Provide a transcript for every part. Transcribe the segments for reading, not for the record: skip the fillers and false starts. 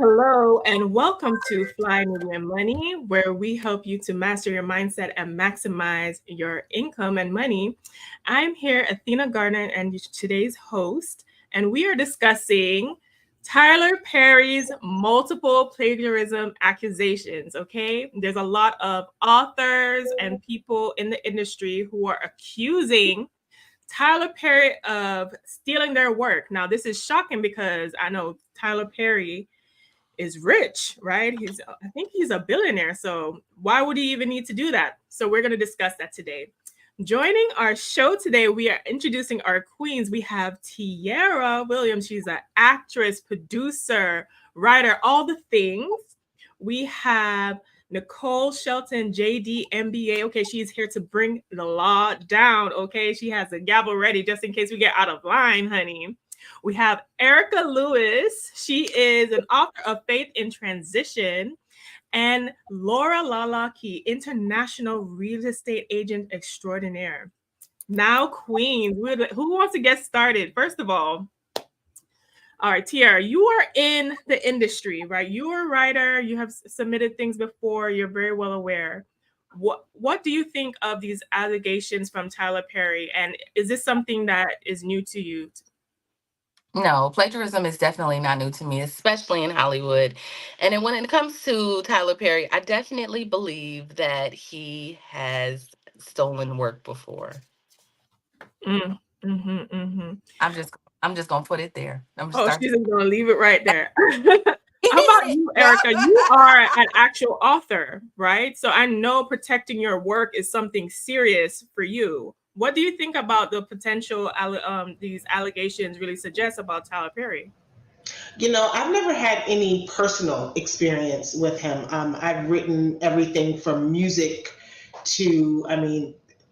Hello, and welcome to Fly Media Money, where we help you to master your mindset and maximize your income and money. I'm here, Athena Gardner, and today's host, and we are discussing Tyler Perry's multiple plagiarism accusations. Okay, there's a lot of authors and people in the industry who are accusing Tyler Perry of stealing their work. Now, this is shocking because I know Tyler Perry is rich, right? I think he's a billionaire. So why would he even need to do that? So we're going to discuss that today. Joining our show today, we are introducing our queens. We have Tiara Williams. She's an actress, producer, writer, all the things. We have Nicole Shelton, JD, MBA. Okay, she's here to bring the law down. Okay, she has a gavel ready just in case we get out of line, honey. We have Erica Lewis. She is an author of Faith in Transition. And Laura Lalaki, international real estate agent extraordinaire. Now, queens, who wants to get started? First of all right, Tiara, you are in the industry, right? You are a writer. You have submitted things before. You're very well aware. What do you think of these allegations from Tyler Perry? And is this something that is new to you? No, plagiarism is definitely not new to me, especially in Hollywood. And then when it comes to Tyler Perry, I definitely believe that he has stolen work before. Mm, mm-hmm, mm-hmm. I'm just gonna put it there. She's gonna leave it right there. He How about did it. you, Erica? You are an actual author, right? So I know protecting your work is something serious for you. What do you think about the potential these allegations really suggest about Tyler Perry? I've never had any personal experience with him. I've written everything from music to,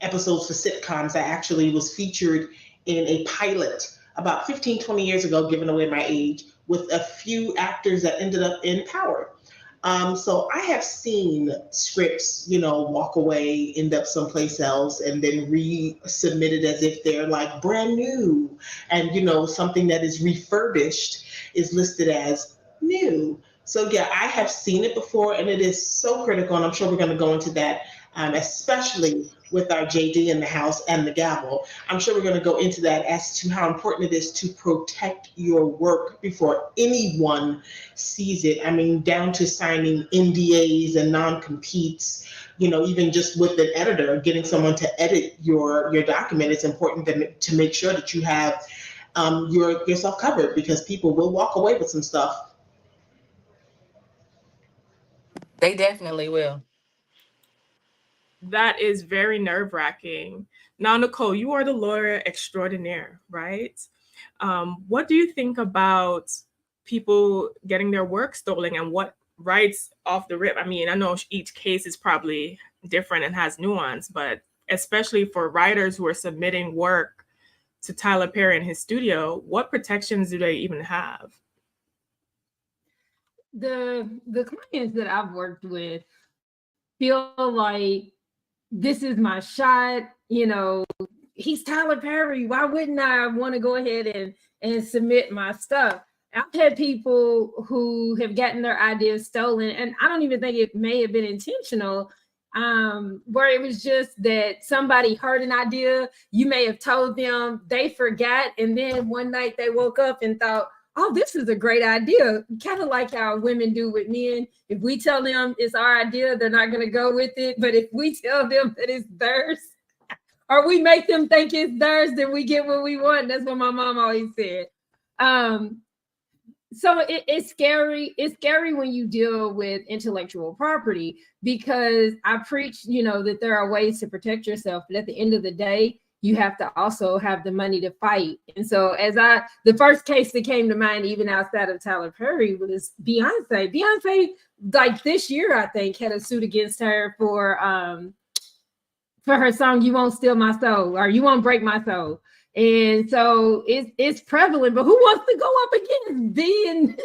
episodes for sitcoms. I actually was featured in a pilot about 15, 20 years ago, giving away my age, with a few actors that ended up in Power. So I have seen scripts, walk away, end up someplace else, and then resubmitted as if they're like brand new. And, something that is refurbished is listed as new. So yeah, I have seen it before, and it is so critical. And I'm sure we're going to go into that, especially with our JD in the house and the gavel. I'm sure we're going to go into that as to how important it is to protect your work before anyone sees it. I mean, down to signing NDAs and non-competes. Even just with an editor, getting someone to edit your document, it's important to make sure that you have yourself covered, because people will walk away with some stuff. They definitely will. That is very nerve-wracking. Now, Nicole, you are the lawyer extraordinaire, right? What do you think about people getting their work stolen and what rights off the rip? I mean, I know each case is probably different and has nuance, but especially for writers who are submitting work to Tyler Perry in his studio, what protections do they even have? The clients that I've worked with feel like this is my shot. He's Tyler Perry. Why wouldn't I want to go ahead and submit my stuff? I've had people who have gotten their ideas stolen, and I don't even think it may have been intentional, where it was just that somebody heard an idea, you may have told them, they forgot, and then one night they woke up and thought, oh, this is a great idea. Kind of like how women do with men. If we tell them it's our idea, they're not going to go with it. But if we tell them that it's theirs, or we make them think it's theirs, then we get what we want. That's what my mom always said. So it's scary. It's scary when you deal with intellectual property, because I preach, that there are ways to protect yourself. But at the end of the day, you have to also have the money to fight. And so the first case that came to mind, even outside of Tyler Perry, was Beyonce. Beyonce, like this year, I think, had a suit against her for her song, You Won't Steal My Soul, or You Won't Break My Soul. And so it's prevalent, but who wants to go up against B and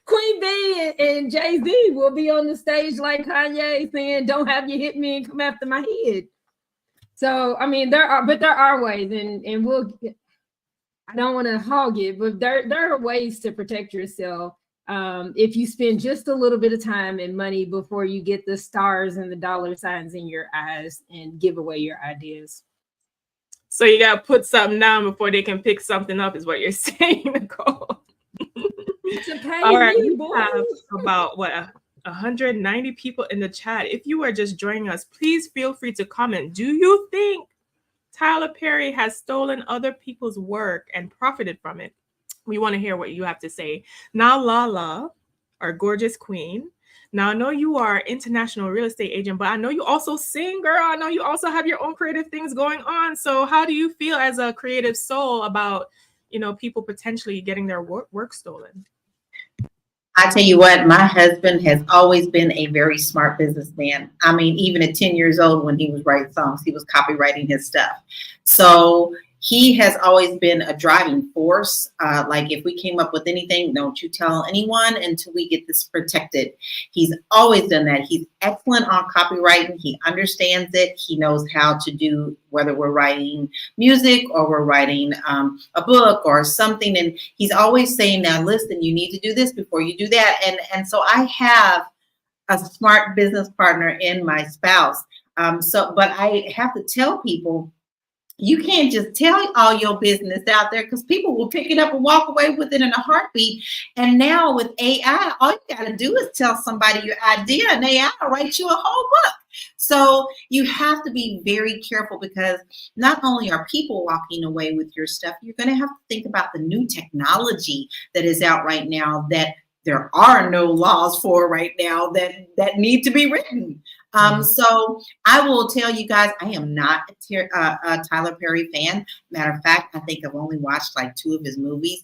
Queen B and Jay-Z will be on the stage like Kanye saying, don't have you hit me and come after my head. So, I mean, there are ways, and I don't want to hog it, but there are ways to protect yourself. if you spend just a little bit of time and money before you get the stars and the dollar signs in your eyes and give away your ideas. So you got to put something down before they can pick something up, is what you're saying, Nicole. To pay All right, me, we boy. have about 190 people in the chat. If you are just joining us, please feel free to comment. Do you think Tyler Perry has stolen other people's work and profited from it? We want to hear what you have to say. Now, Lala, our gorgeous queen. Now, I know you are international real estate agent, but I know you also sing, girl. I know you also have your own creative things going on. So, how do you feel as a creative soul about, people potentially getting their work stolen? I tell you what, my husband has always been a very smart businessman. I mean, even at 10 years old, when he was writing songs, he was copywriting his stuff. So he has always been a driving force. Like if we came up with anything, don't you tell anyone until we get this protected. He's always done that. He's excellent on copywriting. He understands it. He knows how to do, whether we're writing music or we're writing a book or something. And he's always saying, now, listen, you need to do this before you do that. And so I have a smart business partner in my spouse. But I have to tell people, you can't just tell all your business out there because people will pick it up and walk away with it in a heartbeat. And now with AI, all you got to do is tell somebody your idea and AI will write you a whole book. So you have to be very careful because not only are people walking away with your stuff, you're going to have to think about the new technology that is out right now that there are no laws for right now that need to be written. So I will tell you guys, I am not a Tyler Perry fan. Matter of fact, I think I've only watched like 2 of his movies.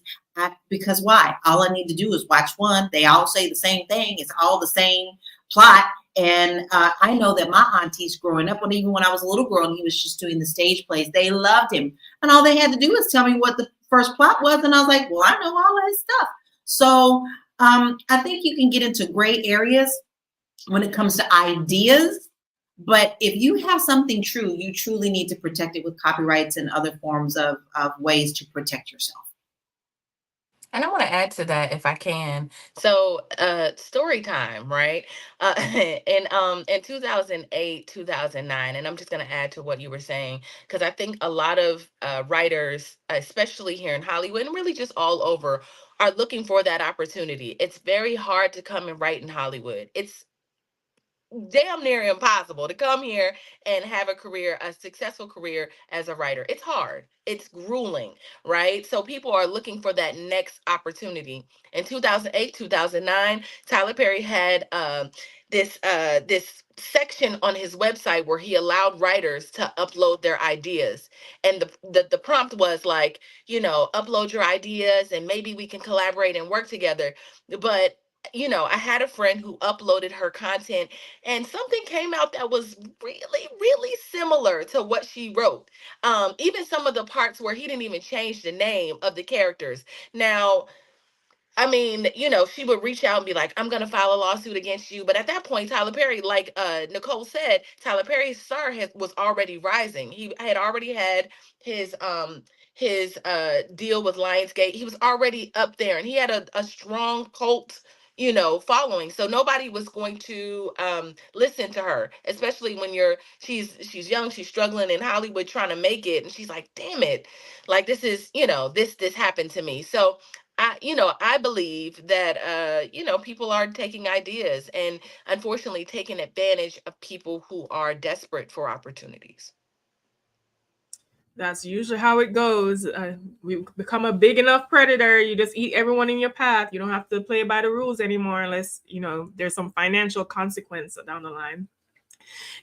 Because why? All I need to do is watch one. They all say the same thing. It's all the same plot. And I know that my aunties growing up, even when I was a little girl and he was just doing the stage plays, they loved him. And all they had to do was tell me what the first plot was. And I was like, well, I know all of his stuff. So I think you can get into gray areas when it comes to ideas, but if you have something true, you truly need to protect it with copyrights and other forms of ways to protect yourself. And I want to add to that if I can. So, story time, right? In 2008, 2009, and I'm just going to add to what you were saying because I think a lot of writers, especially here in Hollywood and really just all over, are looking for that opportunity. It's very hard to come and write in Hollywood. It's damn near impossible to come here and have a successful career as a writer. It's hard. It's grueling, right? So people are looking for that next opportunity. In 2008, 2009, Tyler Perry had this section on his website where he allowed writers to upload their ideas. And the prompt was like, upload your ideas and maybe we can collaborate and work together. But I had a friend who uploaded her content and something came out that was really, really similar to what she wrote. Even some of the parts where he didn't even change the name of the characters. Now, I mean, she would reach out and be like, I'm going to file a lawsuit against you. But at that point, Tyler Perry, like Nicole said, Tyler Perry's star was already rising. He had already had his deal with Lionsgate. He was already up there and he had a strong cult following, so nobody was going to listen to her, especially when she's young, she's struggling in Hollywood trying to make it, and she's like, damn it, like this is this happened to me. So I believe that people are taking ideas and unfortunately taking advantage of people who are desperate for opportunities. That's usually how it goes. We become a big enough predator. You just eat everyone in your path. You don't have to play by the rules anymore unless, there's some financial consequence down the line.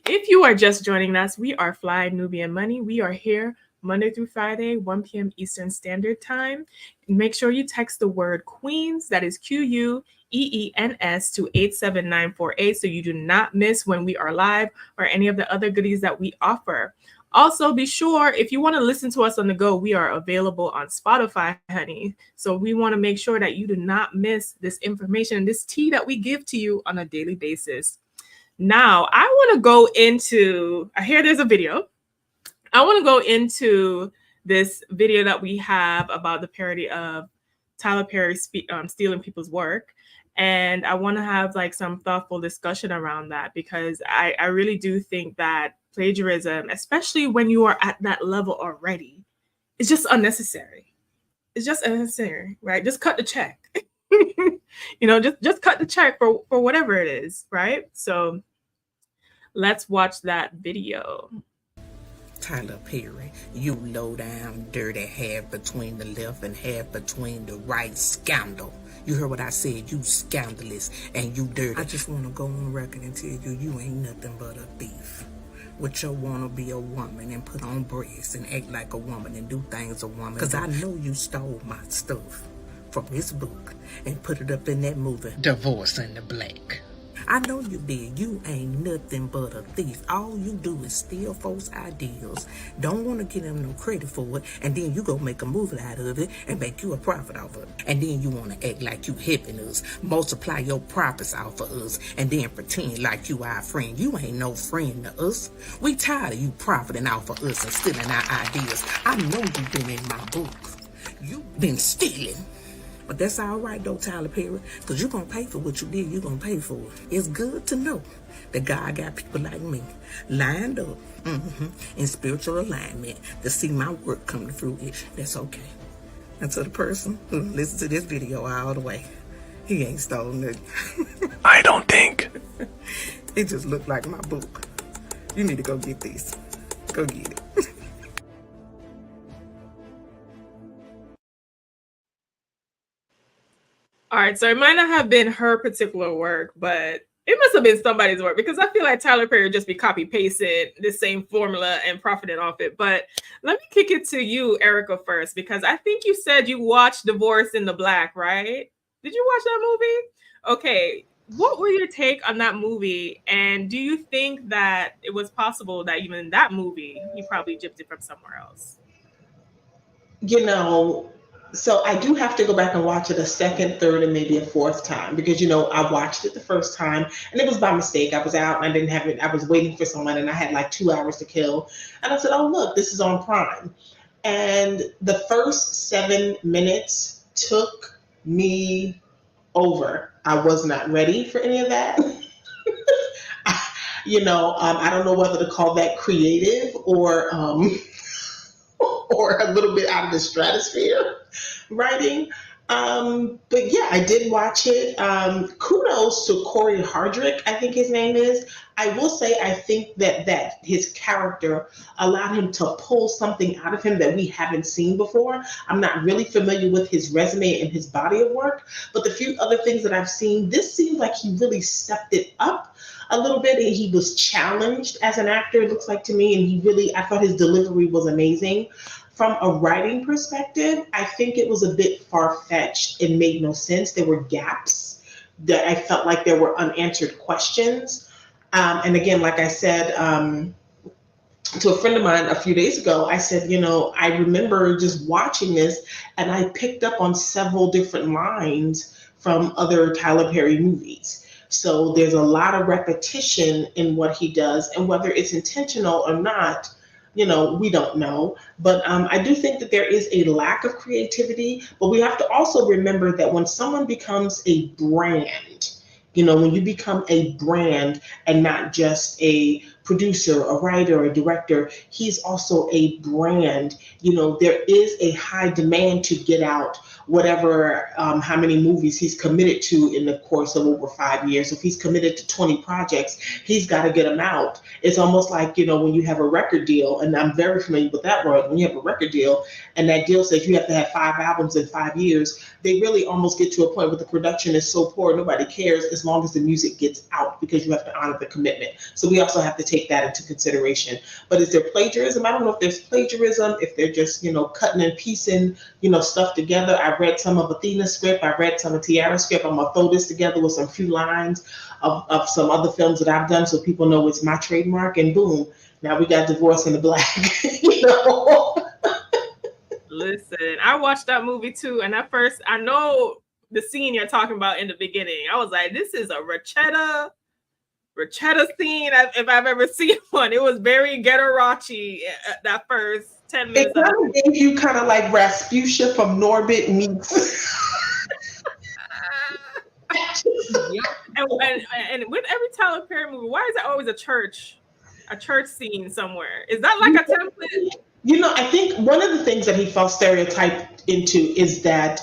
If you are just joining us, we are Fly Nubian Money. We are here Monday through Friday, 1 p.m. Eastern Standard Time. Make sure you text the word Queens, that is QUEENS, to 87948 so you do not miss when we are live or any of the other goodies that we offer. Also, be sure, if you want to listen to us on the go, we are available on Spotify, honey. So we want to make sure that you do not miss this information, this tea that we give to you on a daily basis. Now, I want to go into, I hear there's a video. I want to go into this video that we have about the parody of Tyler Perry stealing people's work. And I want to have like some thoughtful discussion around that, because I really do think that plagiarism, especially when you are at that level already, is just unnecessary. It's just unnecessary, right? Just cut the check. Just cut the check for whatever it is, right? So let's watch that video. Tyler Perry, you low down, dirty, half between the left and half between the right scoundrel. You heard what I said, you scandalous and you dirty. I just want to go on record and tell you, you ain't nothing but a thief. With your wanna be a woman and put on breasts and act like a woman and do things a woman. Cause I know you stole my stuff from this book and put it up in that movie, Divorce in the Black. I know you did. You ain't nothing but a thief. All you do is steal folks' ideas. Don't want to give them no credit for it. And then you go make a movie out of it and make you a profit off of it. And then you want to act like you helping us. Multiply your profits off of us. And then pretend like you our friend. You ain't no friend to us. We tired of you profiting off of us and stealing our ideas. I know you've been in my book. You've been stealing. But that's all right, though, Tyler Perry, because you're going to pay for what you did. You're going to pay for it. It's good to know that God got people like me lined up in spiritual alignment to see my work come to fruition. That's okay. And to the person who listens to this video all the way, he ain't stolen nothing. I don't think. It just looked like my book. You need to go get this. Go get it. All right, so it might not have been her particular work, but it must have been somebody's work, because I feel like Tyler Perry just be copy pasted the same formula and profiting off it. But let me kick it to you, Erica, first, because I think you said you watched Divorce in the Black, right? Did you watch that movie? Okay, what were your take on that movie? And do you think that it was possible that even in that movie, he probably gypped it from somewhere else? So I do have to go back and watch it a second, third, and maybe a fourth time, because I watched it the first time and it was by mistake. I was out and I didn't have it. I was waiting for someone and I had like 2 hours to kill. And I said, oh, look, this is on Prime. And the first 7 minutes took me over. I was not ready for any of that. I don't know whether to call that creative or a little bit out of the stratosphere writing. But yeah, I did watch it. Kudos to Corey Hardrick, I think his name is. I will say, I think that his character allowed him to pull something out of him that we haven't seen before. I'm not really familiar with his resume and his body of work, but the few other things that I've seen, this seems like he really stepped it up a little bit. He was challenged as an actor, it looks like to me, and I thought his delivery was amazing. From a writing perspective, I think it was a bit far-fetched and made no sense. There were gaps that I felt like there were unanswered questions. And again, like I said to a friend of mine a few days ago, I said, I remember just watching this and I picked up on several different lines from other Tyler Perry movies. So there's a lot of repetition in what he does, and whether it's intentional or not, we don't know. But I do think that there is a lack of creativity, but we have to also remember that when someone becomes a brand, when you become a brand and not just a producer, a writer, a director, he's also a brand. There is a high demand to get out whatever, how many movies he's committed to in the course of over 5 years. If he's committed to 20 projects, he's got to get them out. It's almost like, when you have a record deal, and I'm very familiar with that word, when you have a record deal and that deal says you have to have 5 albums in 5 years, they really almost get to a point where the production is so poor, nobody cares as long as the music gets out, because you have to honor the commitment. So we also have to take that into consideration. But is there plagiarism? I don't know if there's plagiarism, if they're just, cutting and piecing, stuff together. I read some of Athena's script. I read some of Tiara's script. I'm going to throw this together with some few lines of some other films that I've done so people know it's my trademark, and boom, now we got Divorce in the Black. Listen, I watched that movie too, and at first, I know the scene you're talking about in the beginning. I was like, this is a Rachetta scene if I've ever seen one. It was very Ghetto-Rachi that first 10 minutes. It kind of gave you kind of like Rasputia from Norbit meets Yep. And with every Tyler Perry movie, why is it always a church scene somewhere? Is that like a template? I think one of the things that he falls stereotyped into is that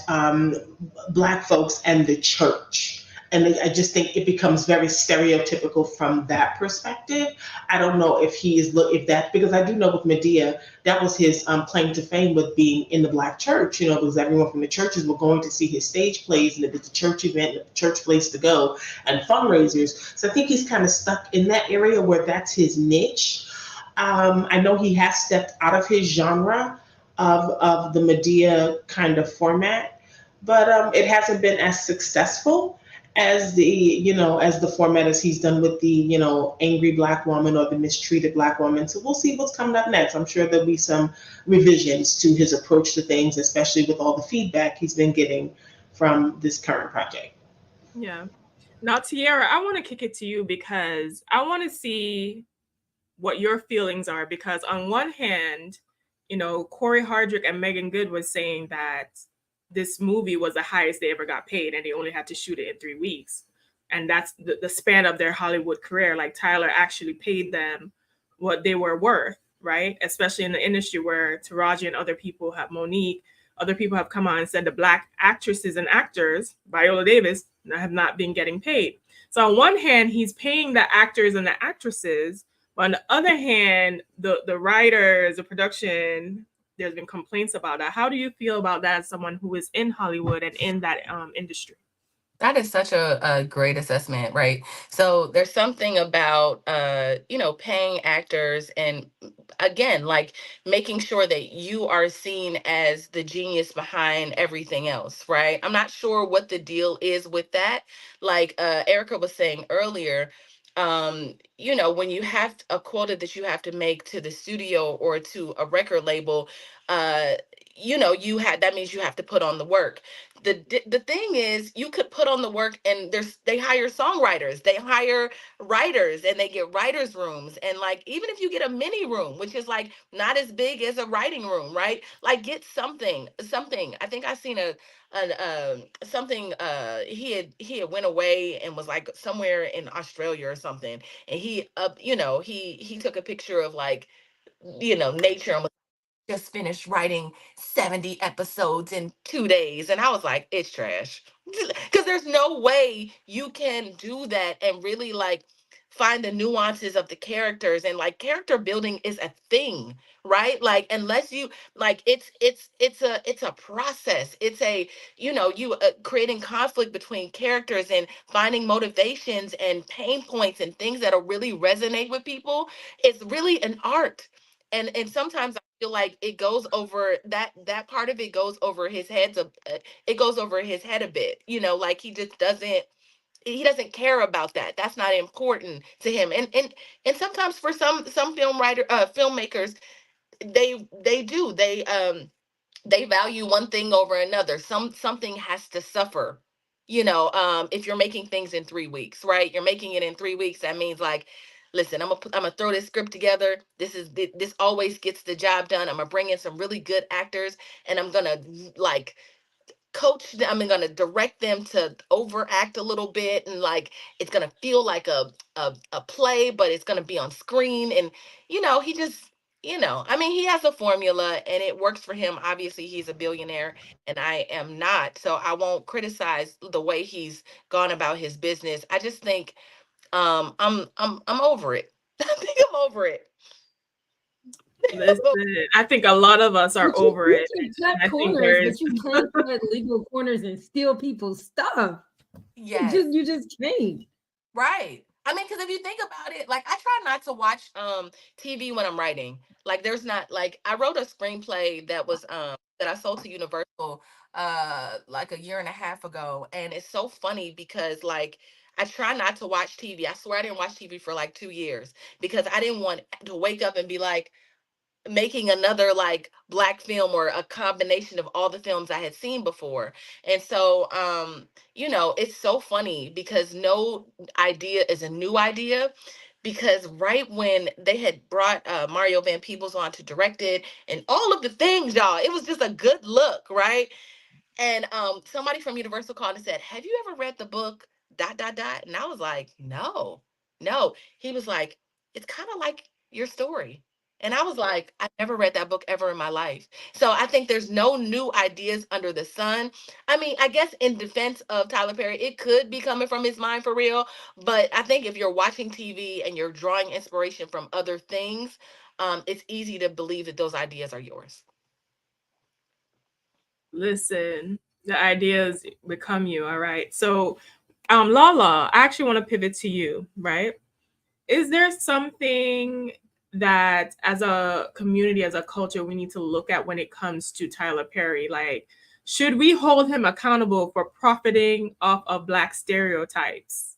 black folks and the church. And I just think it becomes very stereotypical from that perspective. I don't know if he is if that, because I do know with Medea that was his claim to fame with being in the black church. Because everyone from the churches were going to see his stage plays, and it was a church event, a church place to go, and fundraisers. So I think he's kind of stuck in that area where that's his niche. I know he has stepped out of his genre of the Medea kind of format, but it hasn't been as successful as the format as he's done with the angry black woman or the mistreated black woman. So we'll see what's coming up next. I'm sure there'll be some revisions to his approach to things, especially with all the feedback he's been getting from this current project. Yeah. Now, Tiara, I want to kick it to you because I want to see what your feelings are. Because on one hand, Corey Hardrick and Megan Good was saying that this movie was the highest they ever got paid, and they only had to shoot it in 3 weeks. And that's the span of their Hollywood career. Like Tyler actually paid them what they were worth, right? Especially in the industry where Taraji and other people have Monique, other people have come on and said the black actresses and actors, Viola Davis, have not been getting paid. So on one hand, he's paying the actors and the actresses, but on the other hand, the writers, the production, there's been complaints about that. How do you feel about that as someone who is in Hollywood and in that industry? That is such a great assessment, right? So there's something about paying actors, and again, like making sure that you are seen as the genius behind everything else, right? I'm not sure what the deal is with that. Like Erica was saying earlier, when you have a quota that you have to make to the studio or to a record label, uh, you had that means you have to put on the work. The thing is, you could put on the work, and they hire songwriters, they hire writers, and they get writers rooms, and like even if you get a mini room, which is like not as big as a writing room, right? Like get something. I think I seen an something he had went away and was like somewhere in Australia or something, and he took a picture of like nature, and just finished writing 70 episodes in 2 days. And I was like, it's trash. Because there's no way you can do that and really like find the nuances of the characters, and like character building is a thing, right? Like unless you like it's a process. It's a you creating conflict between characters and finding motivations and pain points and things that'll really resonate with people. It's really an art. And sometimes feel like it goes over that part of it goes over his it goes over his head a bit, like he doesn't care about that. That's not important to him. And sometimes for some filmmakers, they do they value one thing over another. Something has to suffer. If you're making things in 3 weeks, right? You're making it in 3 weeks. That means like, listen, I'm gonna throw this script together. This always gets the job done. I'm gonna bring in some really good actors, and I'm gonna like coach them. I'm gonna direct them to overact a little bit, and like it's gonna feel like a play, but it's gonna be on screen. And he just I mean, he has a formula and it works for him. Obviously he's a billionaire and I am not, so I won't criticize the way he's gone about his business. I just think I'm over it. I think I'm over it. Listen, I think a lot of us are over You it. can And cut I think corners, there is but you can't cut legal corners and steal people's stuff. Yes. You just can't. Right. I mean, because if you think about it, like I try not to watch TV when I'm writing. Like there's not like I wrote a screenplay that I sold to Universal like a year and a half ago. And it's so funny because like I try not to watch TV. I swear I didn't watch TV for like 2 years because I didn't want to wake up and be like, making another like black film or a combination of all the films I had seen before. And so it's so funny because no idea is a new idea, because right when they had brought Mario Van Peebles on to direct it and all of the things, y'all, it was just a good look, right? And somebody from Universal called and said, have you ever read the book dot dot dot. And I was like, no. He was like, it's kind of like your story. And I was like, I never read that book ever in my life. So I think there's no new ideas under the sun. I mean, I guess in defense of Tyler Perry, it could be coming from his mind for real. But I think if you're watching TV and you're drawing inspiration from other things, it's easy to believe that those ideas are yours. Listen, the ideas become you. All right. So, Lala, I actually want to pivot to you, right? Is there something that as a community, as a culture, we need to look at when it comes to Tyler Perry? Like, should we hold him accountable for profiting off of Black stereotypes?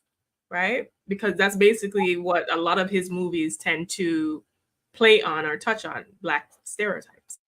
Right? Because that's basically what a lot of his movies tend to play on or touch on, Black stereotypes.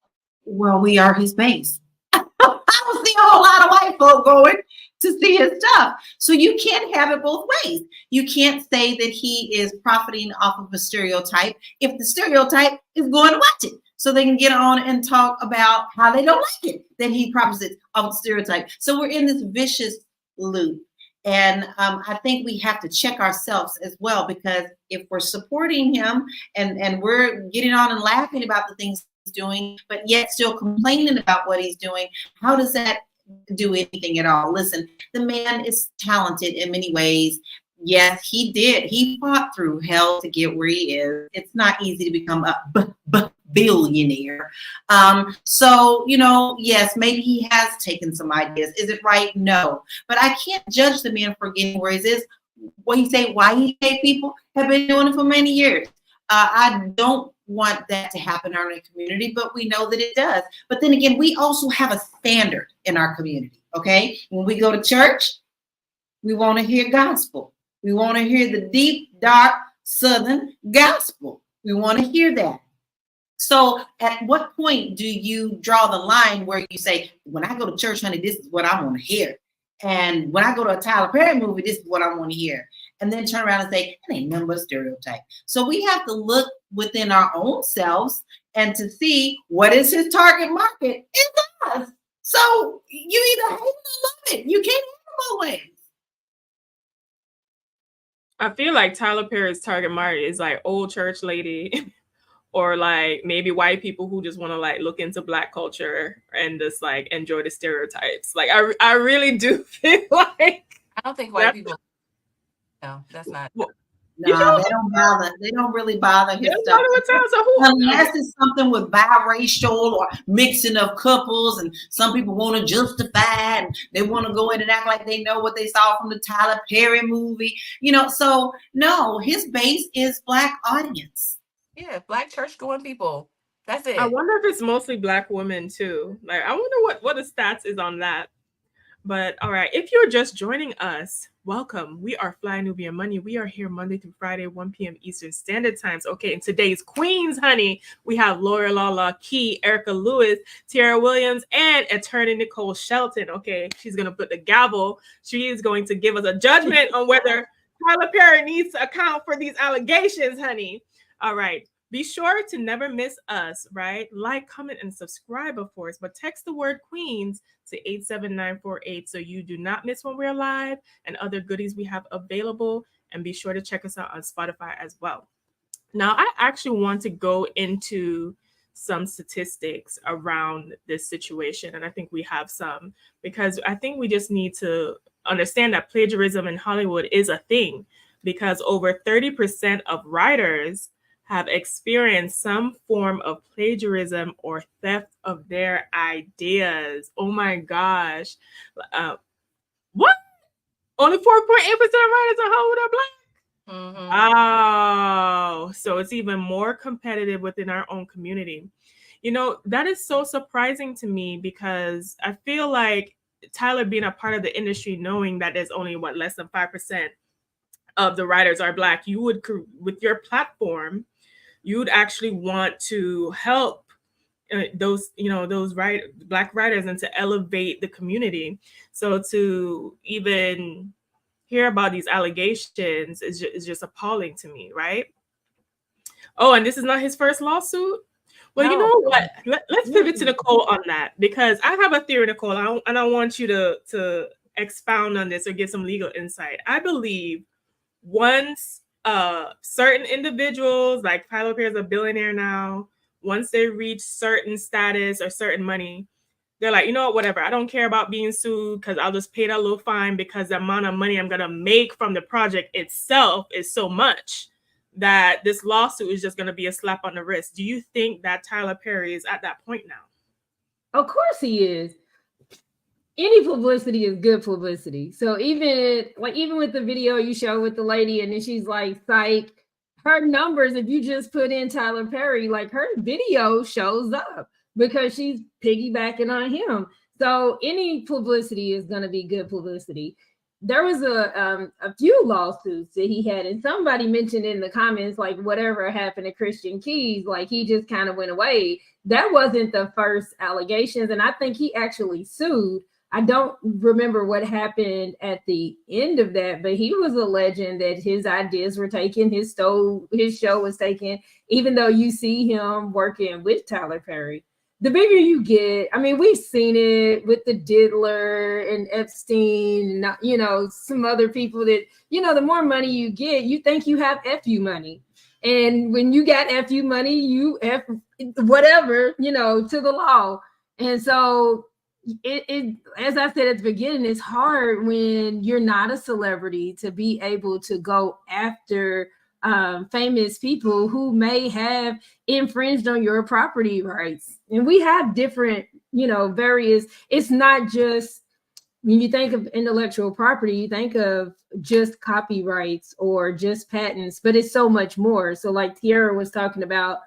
Well, we are his base. I don't see a whole lot of white folk going to see his stuff. So you can't have it both ways. You can't say that he is profiting off of a stereotype if the stereotype is going to watch it. So they can get on and talk about how they don't like it, that he profits off the stereotype. So we're in this vicious loop. And I think we have to check ourselves as well, because if we're supporting him and we're getting on and laughing about the things he's doing, but yet still complaining about what he's doing, how does that do anything at all? Listen, the man is talented in many ways. Yes, he did. He fought through hell to get where he is. It's not easy to become a billionaire. So, yes, maybe he has taken some ideas. Is it right? No. But I can't judge the man for getting where he is. When you say why he paid people, have been doing it for many years. I don't want that to happen in our community, but we know that it does. But then again, we also have a standard in our community, okay? When we go to church, we want to hear gospel. We want to hear the deep, dark, Southern gospel. We want to hear that. So at what point do you draw the line where you say, when I go to church, honey, this is what I want to hear. And when I go to a Tyler Perry movie, this is what I want to hear. And then turn around and say, it ain't nothing but a stereotype. So we have to look within our own selves and to see what is his target market. It's us. So you either hate it or love it. You can't have it both ways. I feel like Tyler Perry's target market is like old church lady or like maybe white people who just want to like look into Black culture and just like enjoy the stereotypes. Like I really do feel like I don't think white people. No, that's not. No, they don't bother. They don't really bother his stuff. Unless it's something with biracial or mixing of couples, and some people want to justify and they want to go in and act like they know what they saw from the Tyler Perry movie. So no, his base is Black audience. Yeah, Black church going people. That's it. I wonder if it's mostly Black women too. Like I wonder what the stats is on that. But all right, if you're just joining us, welcome. We are Fly Nubian Money. We are here Monday through Friday, 1 p.m. Eastern Standard Times. Okay, and today's queens, honey, we have Laura Lala Key, Erica Lewis, Tiara Williams, and attorney Nicole Shelton. Okay, she's going to put the gavel. She is going to give us a judgment on whether Tyler Perry needs to account for these allegations, honey. All right. Be sure to never miss us, right? Like, comment, and subscribe, of course. But text the word Queens to 87948 so you do not miss when we're live and other goodies we have available. And be sure to check us out on Spotify as well. Now, I actually want to go into some statistics around this situation. And I think we have some, because I think we just need to understand that plagiarism in Hollywood is a thing, because over 30% of writers have experienced some form of plagiarism or theft of their ideas. Oh my gosh. What? Only 4.8% of writers in Hollywood are Black? Mm-hmm. Oh, so it's even more competitive within our own community. That is so surprising to me, because I feel like Tyler being a part of the industry, knowing that there's only less than 5% of the writers are Black, you would, with your platform, you'd actually want to help those Black writers and to elevate the community. So to even hear about these allegations is just appalling to me, right? Oh, and this is not his first lawsuit? Well, no. You know what? Let's pivot to Nicole on that, because I have a theory, Nicole, and I want you to expound on this or give some legal insight. I believe once certain individuals, like Tyler Perry is a billionaire now, once they reach certain status or certain money, they're like, you know what, whatever. I don't care about being sued because I'll just pay that little fine because the amount of money I'm going to make from the project itself is so much that this lawsuit is just going to be a slap on the wrist. Do you think that Tyler Perry is at that point now? Of course he is. Any publicity is good publicity. So even with the video you show with the lady, and then she's like, psych, her numbers, if you just put in Tyler Perry, like her video shows up because she's piggybacking on him. So any publicity is going to be good publicity. There was a few lawsuits that he had, and somebody mentioned in the comments, like whatever happened to Christian Keys, like he just kind of went away. That wasn't the first allegations, and I think he actually sued. I don't remember what happened at the end of that, but he was alleging that his ideas were taken, his show was taken, even though you see him working with Tyler Perry. The bigger you get, I mean, we've seen it with the Diddler and Epstein, and, some other people that, the more money you get, you think you have FU money. And when you got FU money, you F whatever, to the law. And so it as I said at the beginning, it's hard when you're not a celebrity to be able to go after famous people who may have infringed on your property rights. And we have different, various, it's not just when you think of intellectual property, you think of just copyrights or just patents, but it's so much more. So like Tiara was talking about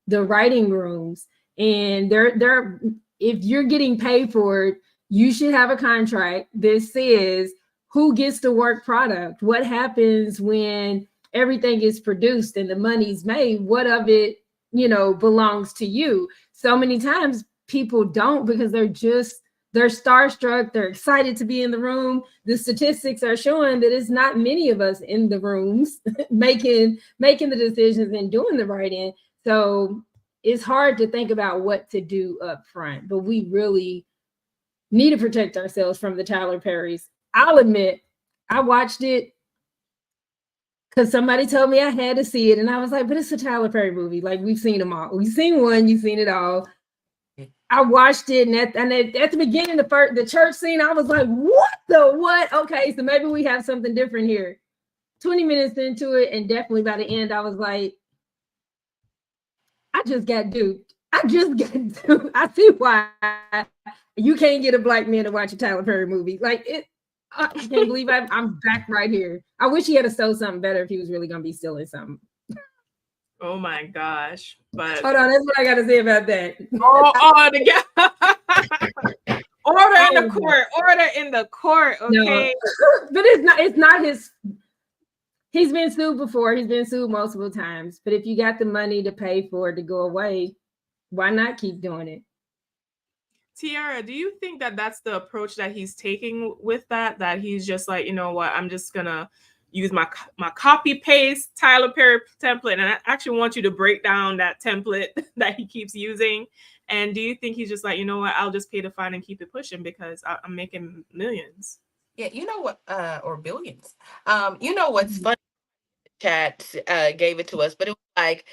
the writing rooms, and they're if you're getting paid for it, you should have a contract that says who gets the work product, what happens when everything is produced and the money's made, what of it, belongs to you. So many times people don't, because they're starstruck, they're excited to be in the room. The statistics are showing that it's not many of us in the rooms making the decisions and doing the writing. So it's hard to think about what to do up front, but we really need to protect ourselves from the Tyler Perrys. I'll admit, I watched it because somebody told me I had to see it, and I was like, but it's a Tyler Perry movie. Like, we've seen them all. We've seen one, you've seen it all. I watched it, and at the beginning, the church scene, I was like, what? Okay, so maybe we have something different here. 20 minutes into it, and definitely by the end, I was like, I just got duped. I see why you can't get a black man to watch a Tyler Perry movie. Like, I can't believe I'm back right here. I wish he had stole something better if he was really going to be stealing something. Oh my gosh. But hold on, that's what I got to say about that. Order in the court. Order in the court, okay? No. But it's not his. He's been sued before. He's been sued multiple times. But if you got the money to pay for it to go away, why not keep doing it? Tiara, do you think that that's the approach that he's taking with that he's just like, you know what, I'm just going to use my copy paste Tyler Perry template, and I actually want you to break down that template that he keeps using? And do you think he's just like, you know what, I'll just pay the fine and keep it pushing because I'm making millions? Yeah, you know what, or billions. What's funny? Chat gave it to us, but it was like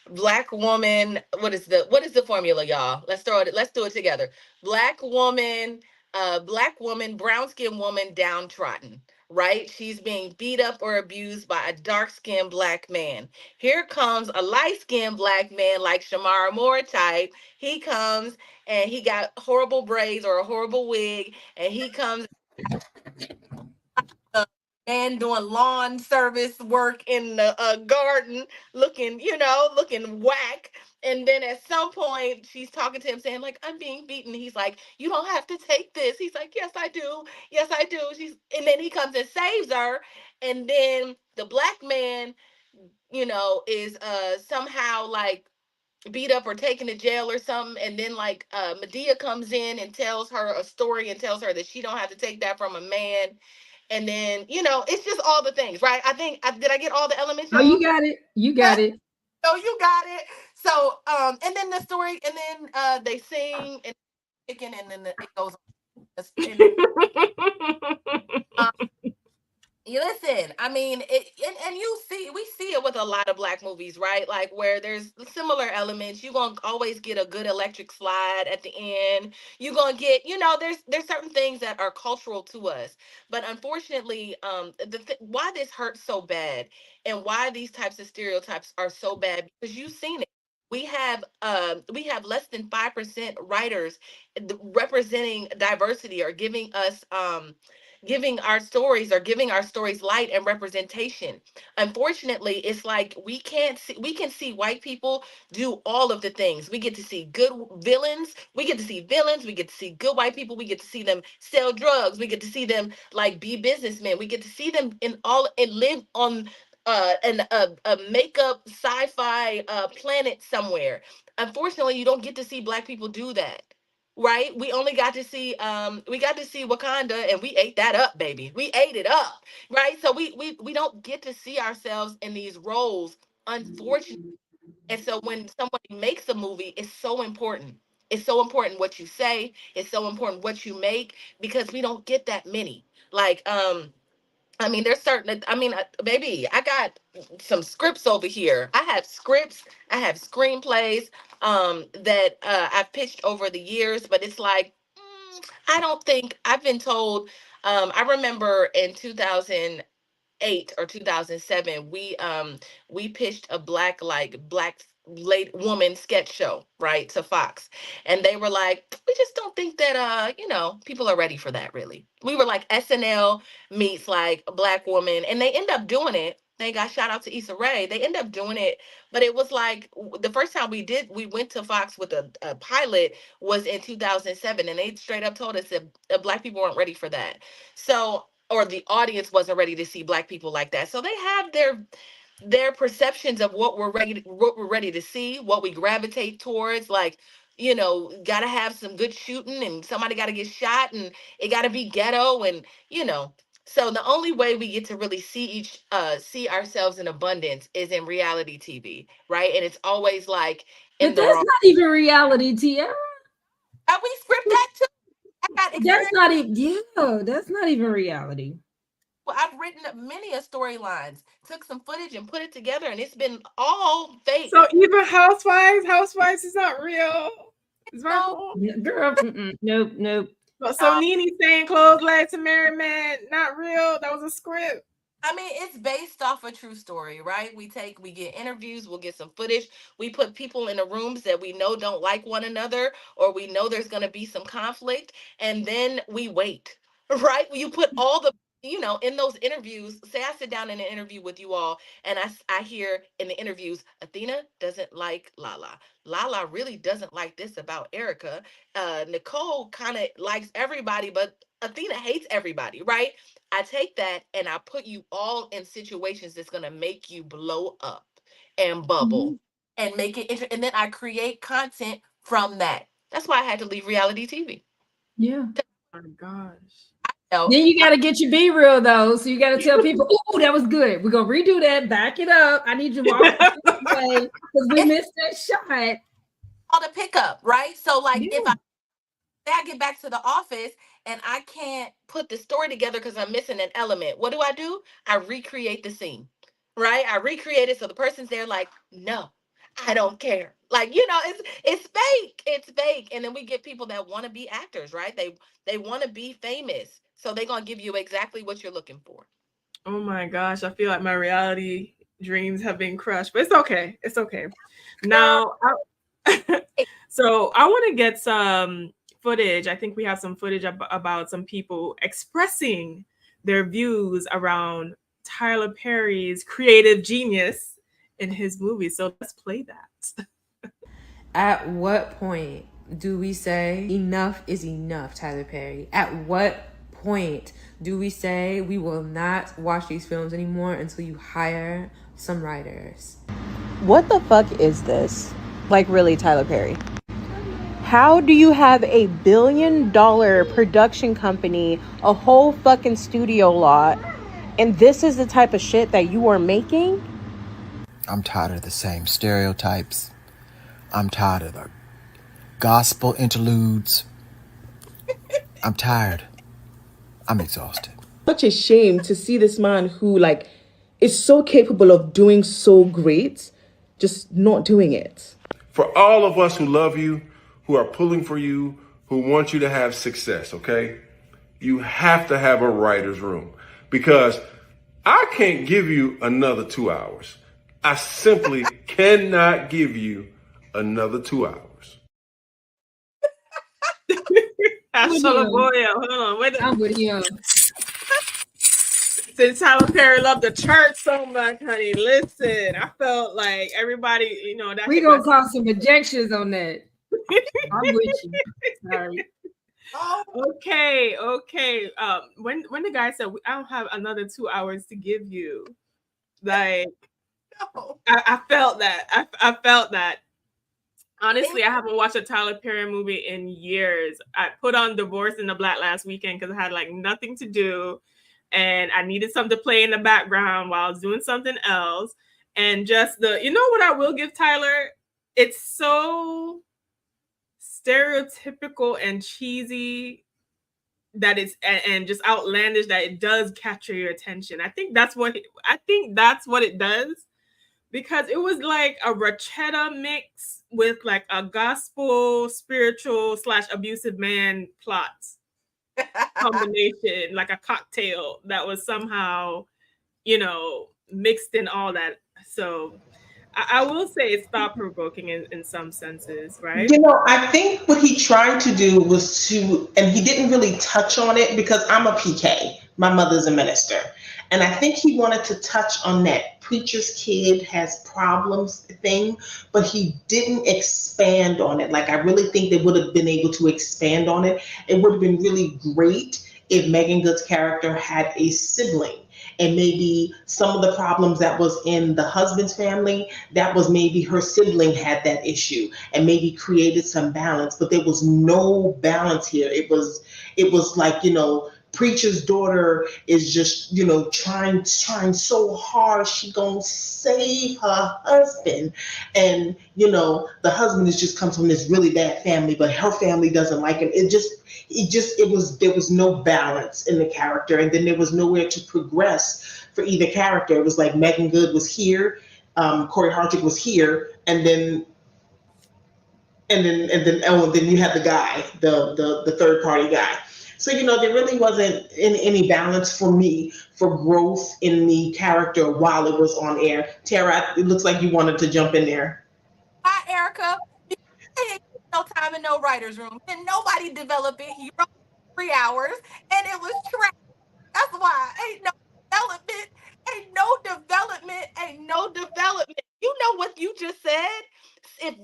black woman. What is the formula, y'all? Let's do it together. Black woman, brown skinned woman, downtrodden. Right? She's being beat up or abused by a dark skinned black man. Here comes a light skinned black man like Shamara Moore type. He comes and he got horrible braids or a horrible wig, and he comes and doing lawn service work in the garden, looking whack. And then at some point, she's talking to him saying, like, I'm being beaten. He's like, you don't have to take this. He's like, yes, I do. Yes, I do. And then he comes and saves her. And then the black man, is somehow like beat up or taken to jail or something. And then like Medea comes in and tells her a story and tells her that she don't have to take that from a man. And then, it's just all the things, right? I think, did I get all the elements? Oh, you got it. You got it. So you got it. So, and then the story, and then they sing and then it goes on. And, you listen, I mean, and we see it with a lot of black movies, right? Like where there's similar elements. You're gonna always get a good electric slide at the end. You're gonna get, there's certain things that are cultural to us. But unfortunately, why this hurts so bad and why these types of stereotypes are so bad, because you've seen it. We have less than 5% writers representing diversity or giving our stories light and representation. Unfortunately, it's like we can see white people do all of the things. We get to see good villains, we get to see villains, we get to see good white people, we get to see them sell drugs, we get to see them like be businessmen, we get to see them in all and live on a makeup sci-fi planet somewhere. Unfortunately, you don't get to see black people do that, right? We got to see Wakanda, and we ate that up, baby. We ate it up, right? So we don't get to see ourselves in these roles, unfortunately. And so when somebody makes a movie, it's so important. It's so important what you say. It's so important what you make, because we don't get that many. Like I mean, there's certain. I mean, baby, I got some scripts over here. I have scripts. I have screenplays that I've pitched over the years, but it's like I don't think I've been told. I remember in 2008 or 2007, we pitched a black late woman sketch show, right, to Fox. And they were like, we just don't think that people are ready for that, really. We were like SNL meets like a black woman, and they end up doing it. They got shout out to Issa Rae. They end up doing it, but it was like the first time we went to Fox with a pilot was in 2007, and they straight up told us that black people weren't ready for that. So, or the audience wasn't ready to see black people like that. So they have their perceptions of what we're ready to see, what we gravitate towards. Like, gotta have some good shooting, and somebody gotta get shot, and it gotta be ghetto, and so the only way we get to really see ourselves in abundance is in reality TV, right? And it's always like in But the that's wrong. not even reality, Tiara. And we script that too. I got That's experience. not even, yeah, that's not even reality. Well, I've written many a storylines, took some footage and put it together, and it's been all fake. So even Housewives is not real. It's No, Girl, nope. So Nene saying clothes led to married men, not real. That was a script. I mean, it's based off a true story, right? We get interviews, we'll get some footage. We put people in the rooms that we know don't like one another, or we know there's going to be some conflict, and then we wait, right? You put all the, in those interviews. Say I sit down in an interview with you all, and I hear in the interviews, Athena doesn't like Lala. Lala really doesn't like this about Erica. Nicole kind of likes everybody, but Athena hates everybody, right? I take that and I put you all in situations that's going to make you blow up and bubble and make it and then I create content from that. That's why I had to leave reality TV. Yeah. Oh my gosh. Then you got to get your be real though. So you got to tell people, "Oh, that was good. We're gonna redo that. Back it up. I need you to walk away because we missed that shot." All the pickup, right? So like if I get back to the office and I can't put the story together because I'm missing an element, what do? I recreate the scene, right? I recreate it so the person's there like, no, I don't care. Like, it's fake. It's fake. And then we get people that want to be actors, right? They want to be famous. So they're going to give you exactly what you're looking for. Oh my gosh. I feel like my reality dreams have been crushed, but it's okay. It's okay. Now, so I want to get some footage. I think we have some footage about some people expressing their views around Tyler Perry's creative genius in his movie. So let's play that. At what point do we say enough is enough, Tyler Perry? At what point do we say we will not watch these films anymore until you hire some writers? What the fuck is this? Like, really, Tyler Perry? How do you have a $1 billion production company, a whole fucking studio lot, and this is the type of shit that you are making? I'm tired of the same stereotypes. I'm tired of the gospel interludes. I'm tired. I'm exhausted. Such a shame to see this man who like is so capable of doing so great, just not doing it. For all of us who love you, who are pulling for you, who want you to have success, okay? You have to have a writer's room because I can't give you another 2 hours. I simply cannot give you another 2 hours. Hold on, wait. I'm with him. Since Tyler Perry loved the church so much, honey, listen, I felt like everybody, you know, that we gonna cause some objections on that. I'm with you. Sorry. Okay. When the guy said I don't have another 2 hours to give you, like no. I felt that. I felt that. Honestly, I haven't watched a Tyler Perry movie in years. I put on Divorce in the Black last weekend because I had like nothing to do. And I needed something to play in the background while I was doing something else. And just you know what I will give Tyler? It's so stereotypical and cheesy that it's and just outlandish that it does capture your attention. I think that's what it does, because it was like a rachetta mix with like a gospel, spiritual / abusive man plots combination, like a cocktail that was somehow, you know, mixed in all that. So I will say it's thought provoking in some senses, right? You know, I think what he tried to do was and he didn't really touch on it because I'm a PK. My mother's a minister. And I think he wanted to touch on that preacher's kid has problems thing, but he didn't expand on it. Like, I really think they would have been able to expand on it. It would have been really great if Megan Good's character had a sibling. And maybe some of the problems that was in the husband's family, that was maybe her sibling had that issue and maybe created some balance, but there was no balance here. It was like, you know, preacher's daughter is just, you know, trying so hard. She gonna save her husband. And, you know, the husband comes from this really bad family, but her family doesn't like him. There was no balance in the character. And then there was nowhere to progress for either character. It was like Megan Good was here, Corey Hartrick was here, and then you had the guy, the third party guy. So, you know, there really wasn't any balance for me for growth in the character while it was on air. Tara, it looks like you wanted to jump in there. Hi, Erica. No time in no writer's room. And nobody developed it. He wrote 3 hours and it was trash. That's why. Ain't no development. You know what you just said? If